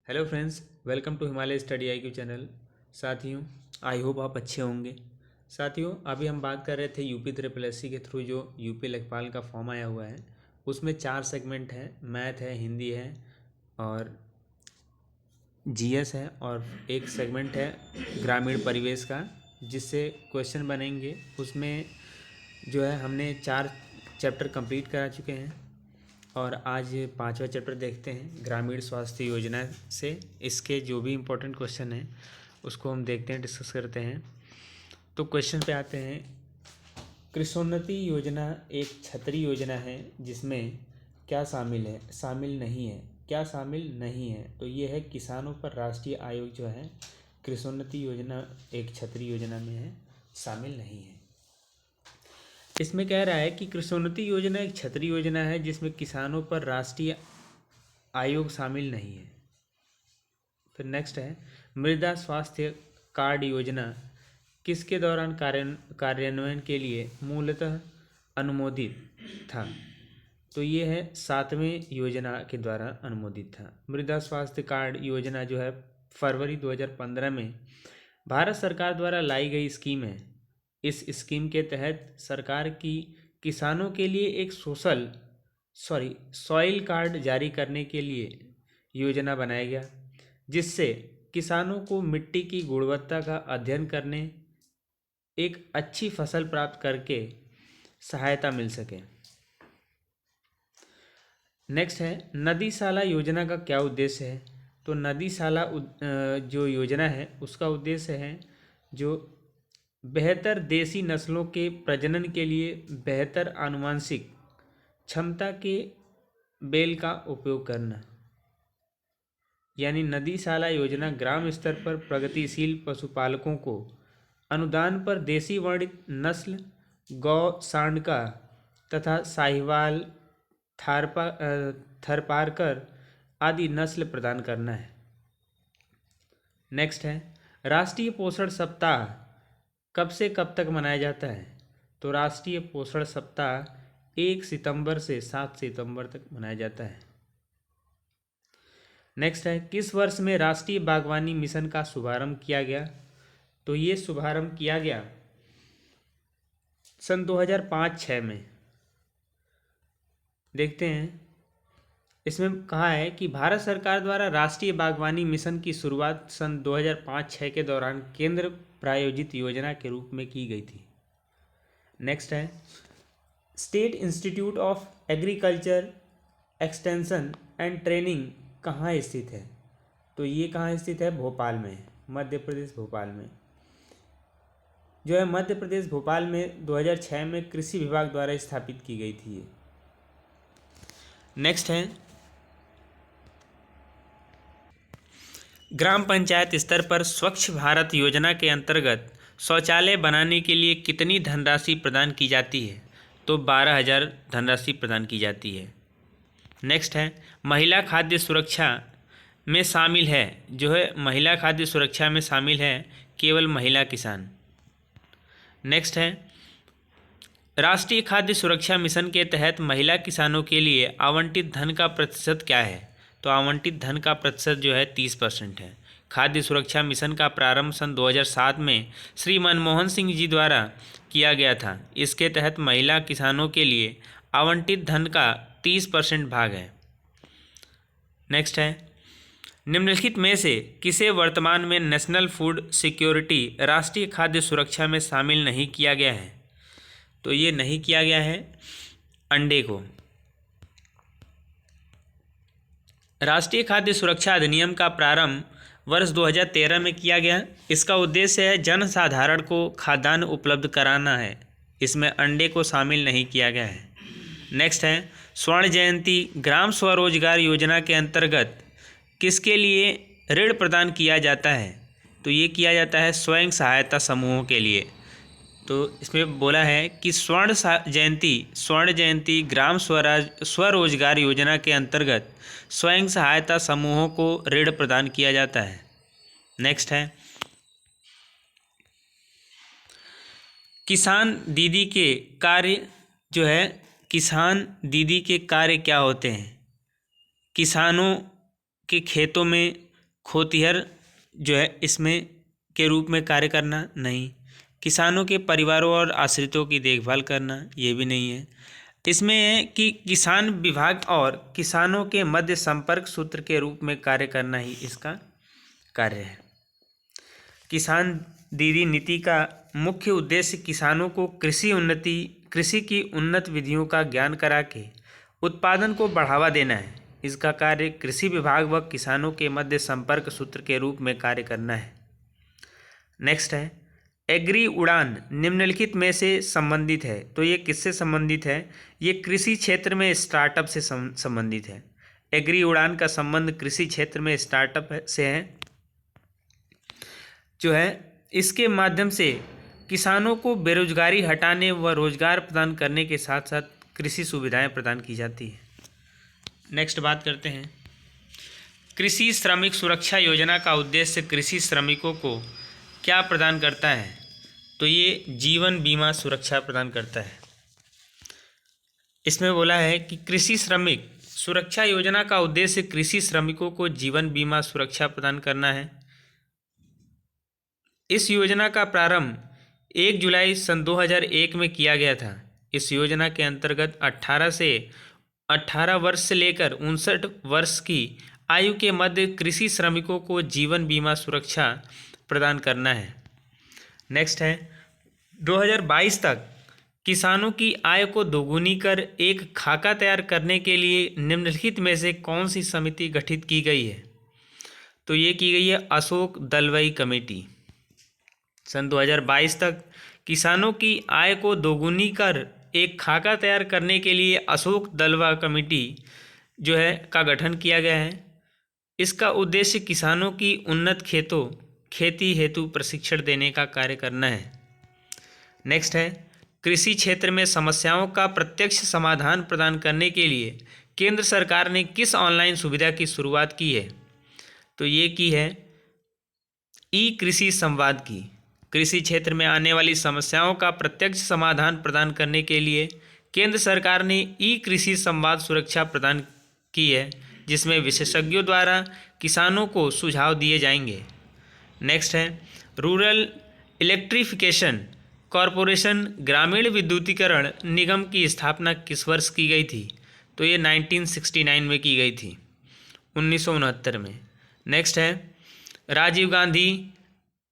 Hello friends, welcome to Himalaya study IQ channel. साथियों, I hope आप अच्छे होंगे। साथियों, अभी हम बात कर रहे थे यूपी ट्रिपल एस सी के थ्रू जो यूपी लेखपाल का फॉर्म आया हुआ है, उसमें 4 सेगमेंट हैं। मैथ है, हिंदी है और जीएस है, और एक सेगमेंट है ग्रामीण परिवेश का, जिससे क्वेश्चन बनेंगे। उसमें जो है हमने 4 चैप्टर कंप्लीट करा चुके हैं और आज 5वां चैप्टर देखते हैं ग्रामीण स्वास्थ्य योजना से। इसके जो भी इम्पोर्टेंट क्वेश्चन हैं उसको हम देखते हैं, डिस्कस करते हैं। तो क्वेश्चन पे आते हैं। कृषोन्नति योजना एक छतरी योजना है जिसमें क्या शामिल है, शामिल नहीं है, क्या शामिल नहीं है। तो ये है किसानों पर राष्ट्रीय आयोग जो है कृषोन्नति योजना एक छतरी योजना में है, शामिल नहीं है। इसमें कह रहा है कि कृषोन्नति योजना एक छतरी योजना है जिसमें किसानों पर राष्ट्रीय आयोग शामिल नहीं है। फिर नेक्स्ट है, मृदा स्वास्थ्य कार्ड योजना किसके दौरान कार्यान्वयन के लिए मूलतः अनुमोदित था। तो ये है 7वें योजना के द्वारा अनुमोदित था। मृदा स्वास्थ्य कार्ड योजना जो है फरवरी 2015 में भारत सरकार द्वारा लाई गई स्कीम है। इस स्कीम के तहत सरकार की किसानों के लिए एक सॉइल कार्ड जारी करने के लिए योजना बनाया गया, जिससे किसानों को मिट्टी की गुणवत्ता का अध्ययन करने, एक अच्छी फसल प्राप्त करके सहायता मिल सके। नेक्स्ट है, नदी साला योजना का क्या उद्देश्य है। तो नदी साला जो योजना है उसका उद्देश्य है जो बेहतर देसी नस्लों के प्रजनन के लिए बेहतर आनुवंशिक क्षमता के बेल का उपयोग करना। यानी नदी साला योजना ग्राम स्तर पर प्रगतिशील पशुपालकों को अनुदान पर देसी वर्णित नस्ल, गौ सांडका तथा साहिवाल, थरपारकर आदि नस्ल प्रदान करना है। नेक्स्ट है, राष्ट्रीय पोषण सप्ताह कब से कब तक मनाया जाता है। तो राष्ट्रीय पोषण सप्ताह 1 सितंबर से 7 सितंबर तक मनाया जाता है। नेक्स्ट है, किस वर्ष में राष्ट्रीय बागवानी मिशन का शुभारंभ किया गया। तो ये शुभारंभ किया गया सन 2005-06 में। देखते हैं, इसमें कहा है कि भारत सरकार द्वारा राष्ट्रीय बागवानी मिशन की शुरुआत सन 2005-06 के दौरान केंद्र प्रायोजित योजना के रूप में की गई थी। नेक्स्ट है, state institute of agriculture extension and training कहाँ स्थित है। तो ये कहाँ स्थित है, भोपाल में, मध्य प्रदेश भोपाल में। जो है मध्य प्रदेश भोपाल में 2006 में कृषि विभाग द्वारा स्थापित की गई थी ये। नेक्स्ट है, ग्राम पंचायत स्तर पर स्वच्छ भारत योजना के अंतर्गत शौचालय बनाने के लिए कितनी धनराशि प्रदान की जाती है। तो 12,000 धनराशि प्रदान की जाती है। नेक्स्ट है, महिला खाद्य सुरक्षा में शामिल है, जो है महिला खाद्य सुरक्षा में शामिल है केवल महिला किसान। नेक्स्ट है, राष्ट्रीय खाद्य सुरक्षा मिशन के तहत महिला किसानों के लिए आवंटित धन का प्रतिशत क्या है। तो आवंटित धन का प्रतिशत जो है 30% है। खाद्य सुरक्षा मिशन का प्रारंभ सन 2007 में श्री मनमोहन सिंह जी द्वारा किया गया था। इसके तहत महिला किसानों के लिए आवंटित धन का 30% भाग है। नेक्स्ट है, निम्नलिखित में से किसे वर्तमान में नेशनल फूड सिक्योरिटी राष्ट्रीय खाद्य सुरक्षा में शामिल नहीं किया गया है। तो ये नहीं किया गया है अंडे को। राष्ट्रीय खाद्य सुरक्षा अधिनियम का प्रारंभ वर्ष 2013 में किया गया। इसका उद्देश्य है जनसाधारण को खाद्यान्न उपलब्ध कराना है। इसमें अंडे को शामिल नहीं किया गया है। नेक्स्ट है, स्वर्ण जयंती ग्राम स्वरोजगार योजना के अंतर्गत किसके लिए ऋण प्रदान किया जाता है। तो ये किया जाता है स्वयं सहायता समूहों के लिए। तो इसमें बोला है कि स्वर्ण जयंती ग्राम स्वरोजगार योजना के अंतर्गत स्वयं सहायता समूहों को ऋण प्रदान किया जाता है। नेक्स्ट है, किसान दीदी के कार्य जो है, किसान दीदी के कार्य क्या होते हैं। किसानों के खेतों में खोतिहर जो है इसमें के रूप में कार्य करना नहीं। किसानों के परिवारों और आश्रितों की देखभाल करना, ये भी नहीं है। इसमें है कि किसान विभाग और किसानों के मध्य संपर्क सूत्र के रूप में कार्य करना ही इसका कार्य है। किसान दीदी नीति का मुख्य उद्देश्य किसानों को कृषि की उन्नत विधियों का ज्ञान करा के उत्पादन को बढ़ावा देना है। इसका कार्य कृषि विभाग व किसानों के मध्य संपर्क सूत्र के रूप में कार्य करना है। नेक्स्ट है एग्री उड़ान निम्नलिखित में से संबंधित है। तो ये किससे संबंधित है? ये कृषि क्षेत्र में स्टार्टअप से संबंधित है। एग्री उड़ान का संबंध कृषि क्षेत्र में स्टार्टअप से है जो है इसके माध्यम से किसानों को बेरोजगारी हटाने व रोजगार प्रदान करने के साथ साथ कृषि सुविधाएं प्रदान की जाती है। नेक्स्ट बात करते हैं कृषि श्रमिक सुरक्षा योजना का उद्देश्य कृषि श्रमिकों को क्या प्रदान करता है? तो ये जीवन बीमा सुरक्षा प्रदान करता है। इसमें बोला है कि कृषि श्रमिक सुरक्षा योजना का उद्देश्य कृषि श्रमिकों को जीवन बीमा सुरक्षा प्रदान करना है। इस योजना का प्रारंभ 1 जुलाई सन 2001 में किया गया था। इस योजना के अंतर्गत 18 वर्ष से लेकर 59 वर्ष की आयु के मध्य कृषि श्रमिकों को जीवन बीमा सुरक्षा प्रदान करना है। नेक्स्ट है 2022 तक किसानों की आय को दोगुनी कर एक खाका तैयार करने के लिए निम्नलिखित में से कौन सी समिति गठित की गई है? तो ये की गई है अशोक दलवाई कमेटी। सन 2022 तक किसानों की आय को दोगुनी कर एक खाका तैयार करने के लिए अशोक दलवा कमेटी जो है का गठन किया गया है। इसका उद्देश्य किसानों की उन्नत खेती हेतु प्रशिक्षण देने का कार्य करना है। नेक्स्ट है कृषि क्षेत्र में समस्याओं का प्रत्यक्ष समाधान प्रदान करने के लिए केंद्र सरकार ने किस ऑनलाइन सुविधा की शुरुआत की है? तो ये की है ई कृषि संवाद की। कृषि क्षेत्र में आने वाली समस्याओं का प्रत्यक्ष समाधान प्रदान करने के लिए केंद्र सरकार ने ई कृषि संवाद सुरक्षा प्रदान की है, जिसमें विशेषज्ञों द्वारा किसानों को सुझाव दिए जाएंगे। नेक्स्ट है रूरल इलेक्ट्रिफिकेशन कॉरपोरेशन ग्रामीण विद्युतीकरण निगम की स्थापना किस वर्ष की गई थी? तो ये 1969 में की गई थी, 1969 में। नेक्स्ट है राजीव गांधी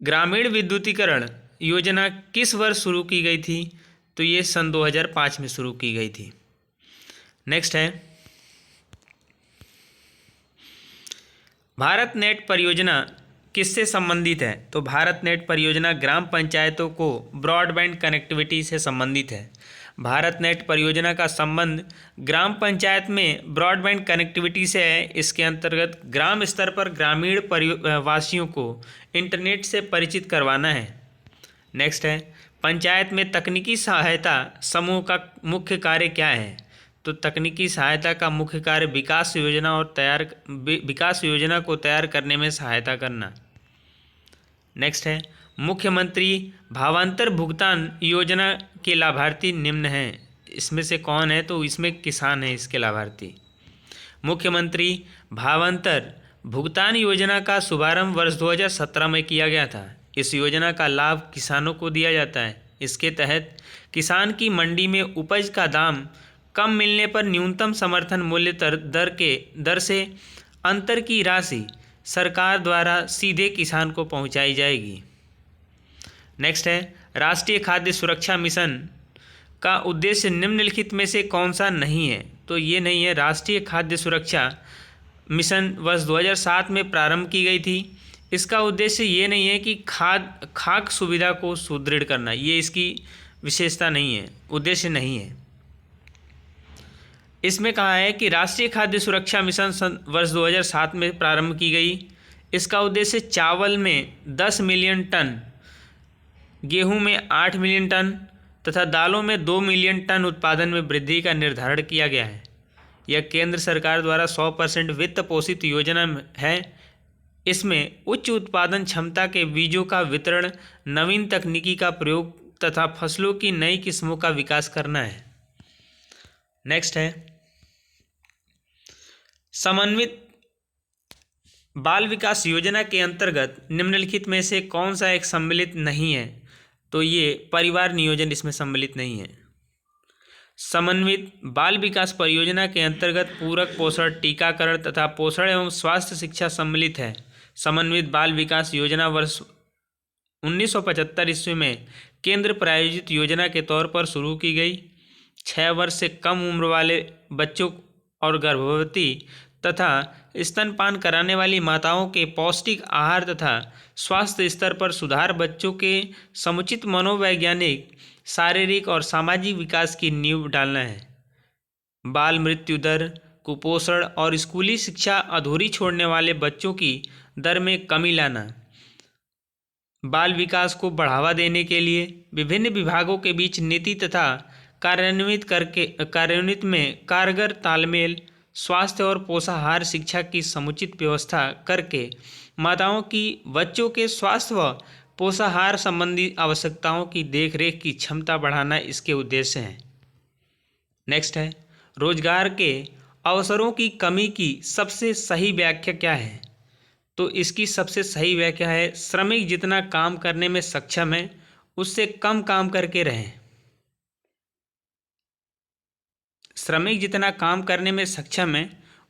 ग्रामीण विद्युतीकरण योजना किस वर्ष शुरू की गई थी? तो ये सन 2005 में शुरू की गई थी। नेक्स्ट है भारत नेट परियोजना किससे संबंधित है? तो भारत नेट परियोजना ग्राम पंचायतों को ब्रॉडबैंड कनेक्टिविटी से संबंधित है। भारत नेट परियोजना का संबंध ग्राम पंचायत में ब्रॉडबैंड कनेक्टिविटी से है। इसके अंतर्गत ग्राम स्तर पर ग्रामीण वासियों को इंटरनेट से परिचित करवाना है। नेक्स्ट है पंचायत में तकनीकी सहायता समूह का मुख्य कार्य क्या है? तो तकनीकी सहायता का मुख्य कार्य विकास योजना को तैयार करने में सहायता करना। नेक्स्ट है मुख्यमंत्री भावांतर भुगतान योजना के लाभार्थी निम्न हैं। इसमें से कौन है? तो इसमें किसान है इसके लाभार्थी। मुख्यमंत्री भावांतर भुगतान योजना का शुभारंभ वर्ष 2017 में किया गया था। इस योजना का लाभ किसानों को दिया जाता है। इसके तहत किसान की मंडी में उपज का दाम कम मिलने पर न्यूनतम समर्थन मूल्य दर से अंतर की राशि सरकार द्वारा सीधे किसान को पहुंचाई जाएगी। नेक्स्ट है राष्ट्रीय खाद्य सुरक्षा मिशन का उद्देश्य निम्नलिखित में से कौन सा नहीं है? तो ये नहीं है। राष्ट्रीय खाद्य सुरक्षा मिशन वर्ष 2007 में प्रारंभ की गई थी। इसका उद्देश्य ये नहीं है कि खाद्य सुविधा को सुदृढ़ करना, ये इसकी विशेषता नहीं है, उद्देश्य नहीं है। इसमें कहा है कि राष्ट्रीय खाद्य सुरक्षा मिशन वर्ष 2007 में प्रारंभ की गई। इसका उद्देश्य चावल में 10 मिलियन टन, गेहूं में 8 मिलियन टन तथा दालों में 2 मिलियन टन उत्पादन में वृद्धि का निर्धारण किया गया है। यह केंद्र सरकार द्वारा 100% वित्त पोषित योजना है। इसमें उच्च उत्पादन क्षमता के बीजों का वितरण, नवीन तकनीकी का प्रयोग तथा फसलों की नई किस्मों का विकास करना है। नेक्स्ट है समन्वित बाल विकास योजना के अंतर्गत निम्नलिखित में से कौन सा एक सम्मिलित नहीं है? तो ये परिवार नियोजन इसमें सम्मिलित नहीं है। समन्वित बाल विकास परियोजना के अंतर्गत पूरक पोषण, टीकाकरण तथा पोषण एवं स्वास्थ्य शिक्षा सम्मिलित है। समन्वित बाल विकास योजना वर्ष 1975 ईस्वी में केंद्र प्रायोजित योजना के तौर पर शुरू की गई। 6 वर्ष से कम उम्र वाले बच्चों और गर्भवती तथा स्तनपान कराने वाली माताओं के पौष्टिक आहार तथा स्वास्थ्य स्तर पर सुधार, बच्चों के समुचित मनोवैज्ञानिक, शारीरिक और सामाजिक विकास की नींव डालना है। बाल मृत्यु दर, कुपोषण और स्कूली शिक्षा अधूरी छोड़ने वाले बच्चों की दर में कमी लाना। बाल विकास को बढ़ावा देने के लिए विभिन्न विभागों के बीच नीति तथा कार्यान्वित में कारगर तालमेल, स्वास्थ्य और पोषाहार शिक्षा की समुचित व्यवस्था करके माताओं की बच्चों के स्वास्थ्य व पोषाहार संबंधी आवश्यकताओं की देखरेख की क्षमता बढ़ाना इसके उद्देश्य हैं। नेक्स्ट है, रोजगार के अवसरों की कमी की सबसे सही व्याख्या क्या है? तो इसकी सबसे सही व्याख्या है, श्रमिक जितना काम करने में सक्षम है उससे कम काम करके रहें। श्रमिक जितना काम करने में सक्षम है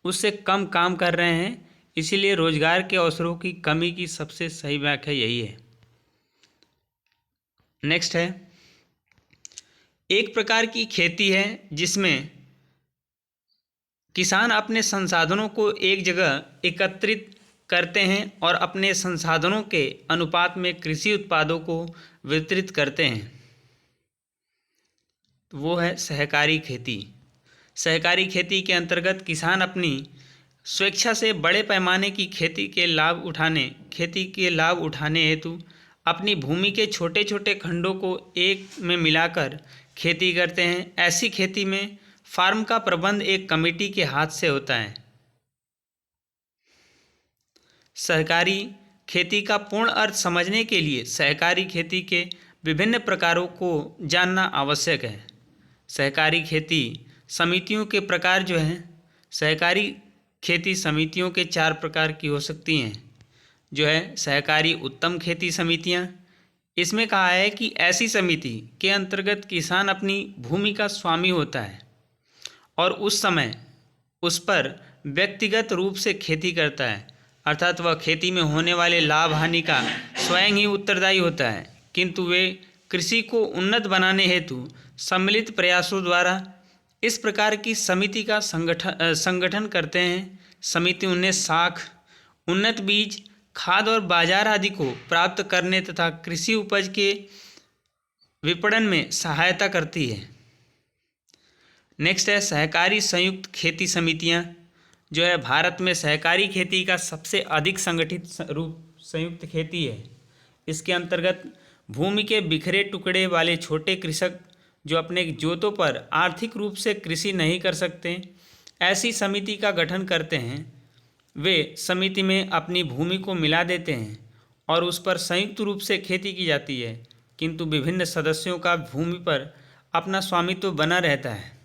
उससे कम काम कर रहे हैं, इसीलिए रोजगार के अवसरों की कमी की सबसे सही व्याख्या यही है। नेक्स्ट है, एक प्रकार की खेती है जिसमें किसान अपने संसाधनों को एक जगह एकत्रित करते हैं और अपने संसाधनों के अनुपात में कृषि उत्पादों को वितरित करते हैं, वो है सहकारी खेती। सहकारी खेती के अंतर्गत किसान अपनी स्वेच्छा से बड़े पैमाने की खेती के लाभ उठाने हेतु अपनी भूमि के छोटे छोटे खंडों को एक में मिलाकर खेती करते हैं। ऐसी खेती में फार्म का प्रबंध एक कमेटी के हाथ से होता है। सहकारी खेती का पूर्ण अर्थ समझने के लिए सहकारी खेती के विभिन्न प्रकारों को जानना आवश्यक है। सहकारी खेती समितियों के प्रकार जो हैं, सहकारी खेती समितियों के 4 प्रकार की हो सकती हैं। जो है सहकारी उत्तम खेती समितियां। इसमें कहा है कि ऐसी समिति के अंतर्गत किसान अपनी भूमि का स्वामी होता है और उस समय उस पर व्यक्तिगत रूप से खेती करता है, अर्थात वह खेती में होने वाले लाभ हानि का स्वयं ही उत्तरदायी होता है, किंतु वे कृषि को उन्नत बनाने हेतु सम्मिलित प्रयासों द्वारा इस प्रकार की समिति का संगठन करते हैं। समिति उन्हें साख, उन्नत बीज, खाद और बाजार आदि को प्राप्त करने तथा कृषि उपज के विपणन में सहायता करती है। नेक्स्ट है सहकारी संयुक्त खेती समितियां। जो है भारत में सहकारी खेती का सबसे अधिक संगठित रूप संयुक्त खेती है। इसके अंतर्गत भूमि के बिखरे टुकड़े वाले छोटे कृषक जो अपने जोतों पर आर्थिक रूप से कृषि नहीं कर सकते, ऐसी समिति का गठन करते हैं। वे समिति में अपनी भूमि को मिला देते हैं और उस पर संयुक्त रूप से खेती की जाती है, किंतु विभिन्न सदस्यों का भूमि पर अपना स्वामित्व बना रहता है।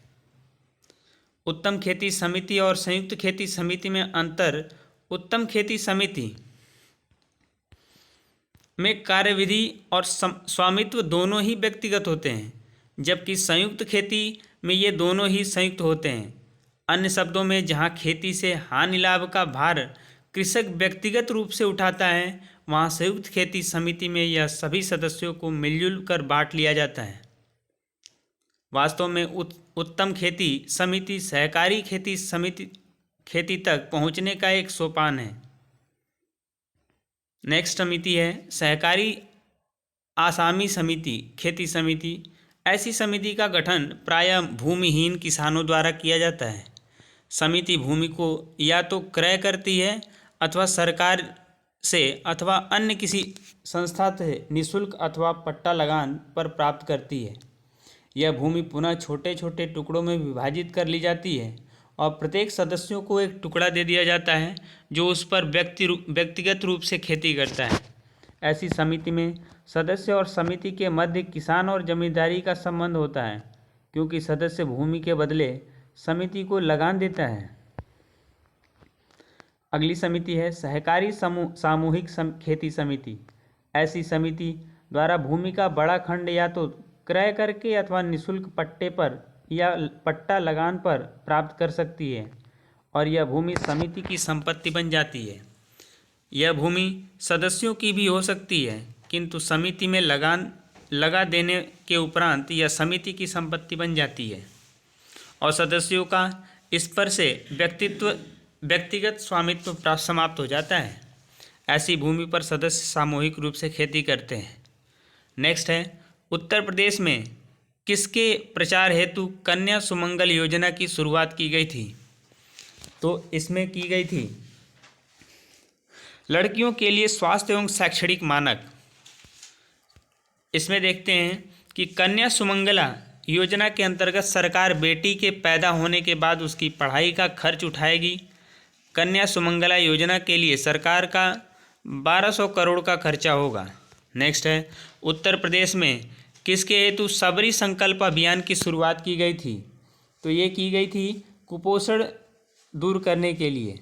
उत्तम खेती समिति और संयुक्त खेती समिति में अंतर। उत्तम खेती समिति में कार्यविधि और स्वामित्व दोनों ही व्यक्तिगत होते हैं, जबकि संयुक्त खेती में ये दोनों ही संयुक्त होते हैं। अन्य शब्दों में, जहाँ खेती से हानि लाभ का भार कृषक व्यक्तिगत रूप से उठाता है, वहाँ संयुक्त खेती समिति में यह सभी सदस्यों को मिलजुल कर बांट लिया जाता है। वास्तव में उत्तम खेती समिति सहकारी खेती तक पहुँचने का एक सोपान है। नेक्स्ट समिति है सहकारी आसामी समिति खेती समिति। ऐसी समिति का गठन प्रायः भूमिहीन किसानों द्वारा किया जाता है। समिति भूमि को या तो क्रय करती है अथवा सरकार से अथवा अन्य किसी संस्था से निःशुल्क अथवा पट्टा लगान पर प्राप्त करती है। यह भूमि पुनः छोटे छोटे टुकड़ों में विभाजित कर ली जाती है और प्रत्येक सदस्यों को एक टुकड़ा दे दिया जाता है जो उस पर व्यक्तिगत रूप से खेती करता है। ऐसी समिति में सदस्य और समिति के मध्य किसान और जमींदारी का संबंध होता है, क्योंकि सदस्य भूमि के बदले समिति को लगान देता है। अगली समिति है सहकारी सामूहिक खेती समिति। ऐसी समिति द्वारा भूमि का बड़ा खंड या तो क्रय करके अथवा निःशुल्क पट्टे पर या पट्टा लगान पर प्राप्त कर सकती है और यह भूमि समिति की संपत्ति बन जाती है। यह भूमि सदस्यों की भी हो सकती है, किंतु समिति में लगान लगा देने के उपरांत यह समिति की संपत्ति बन जाती है और सदस्यों का इस पर से व्यक्तिगत स्वामित्व समाप्त हो जाता है। ऐसी भूमि पर सदस्य सामूहिक रूप से खेती करते हैं। नेक्स्ट है उत्तर प्रदेश में किसके प्रचार हेतु कन्या सुमंगल योजना की शुरुआत की गई थी? तो इसमें की गई थी लड़कियों के लिए स्वास्थ्य एवं शैक्षणिक मानक। इसमें देखते हैं कि कन्या सुमंगला योजना के अंतर्गत सरकार बेटी के पैदा होने के बाद उसकी पढ़ाई का खर्च उठाएगी। कन्या सुमंगला योजना के लिए सरकार का 1200 करोड़ का खर्चा होगा। नेक्स्ट है उत्तर प्रदेश में किसके हेतु सबरी संकल्प अभियान की शुरुआत की गई थी? तो ये की गई थी कुपोषण दूर करने के लिए।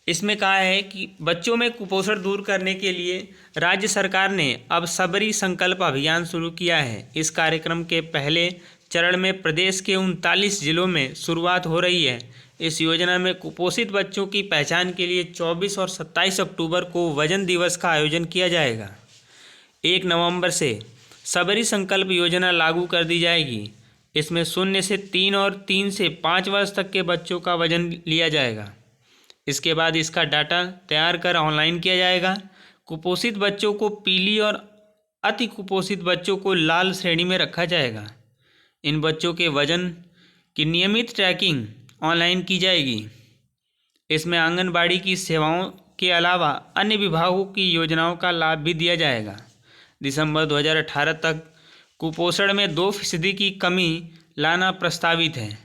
इसमें कहा है कि बच्चों में कुपोषण दूर करने के लिए राज्य सरकार ने अब सबरी संकल्प अभियान शुरू किया है। इस कार्यक्रम के पहले चरण में प्रदेश के 39 जिलों में शुरुआत हो रही है। इस योजना में कुपोषित बच्चों की पहचान के लिए 24 और 27 अक्टूबर को वजन दिवस का आयोजन किया जाएगा। 1 नवंबर से सबरी संकल्प योजना लागू कर दी जाएगी। इसमें 0 से 3 और 3 से 5 वर्ष तक के बच्चों का वजन लिया जाएगा। इसके बाद इसका डाटा तैयार कर ऑनलाइन किया जाएगा। कुपोषित बच्चों को पीली और अति कुपोषित बच्चों को लाल श्रेणी में रखा जाएगा। इन बच्चों के वजन की नियमित ट्रैकिंग ऑनलाइन की जाएगी। इसमें आंगनबाड़ी की सेवाओं के अलावा अन्य विभागों की योजनाओं का लाभ भी दिया जाएगा। दिसंबर 2018 तक कुपोषण में 2% की कमी लाना प्रस्तावित है।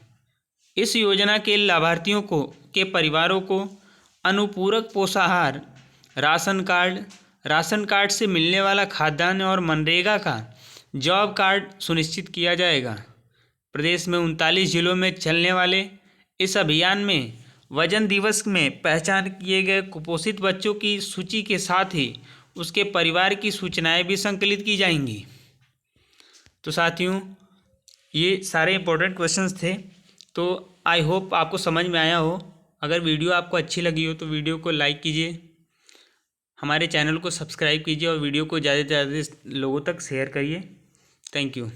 इस योजना के लाभार्थियों के परिवारों को अनुपूरक पोषाहार, राशन कार्ड से मिलने वाला खाद्यान्न और मनरेगा का जॉब कार्ड सुनिश्चित किया जाएगा। प्रदेश में 39 जिलों में चलने वाले इस अभियान में वजन दिवस में पहचान किए गए कुपोषित बच्चों की सूची के साथ ही उसके परिवार की सूचनाएं भी संकलित की जाएंगी। तो साथियों, ये सारे इंपॉर्टेंट क्वेश्चंस थे। तो आई होप आपको समझ में आया हो। अगर वीडियो आपको अच्छी लगी हो तो वीडियो को लाइक कीजिए, हमारे चैनल को सब्सक्राइब कीजिए और वीडियो को ज़्यादा से ज़्यादा लोगों तक शेयर करिए। Thank you.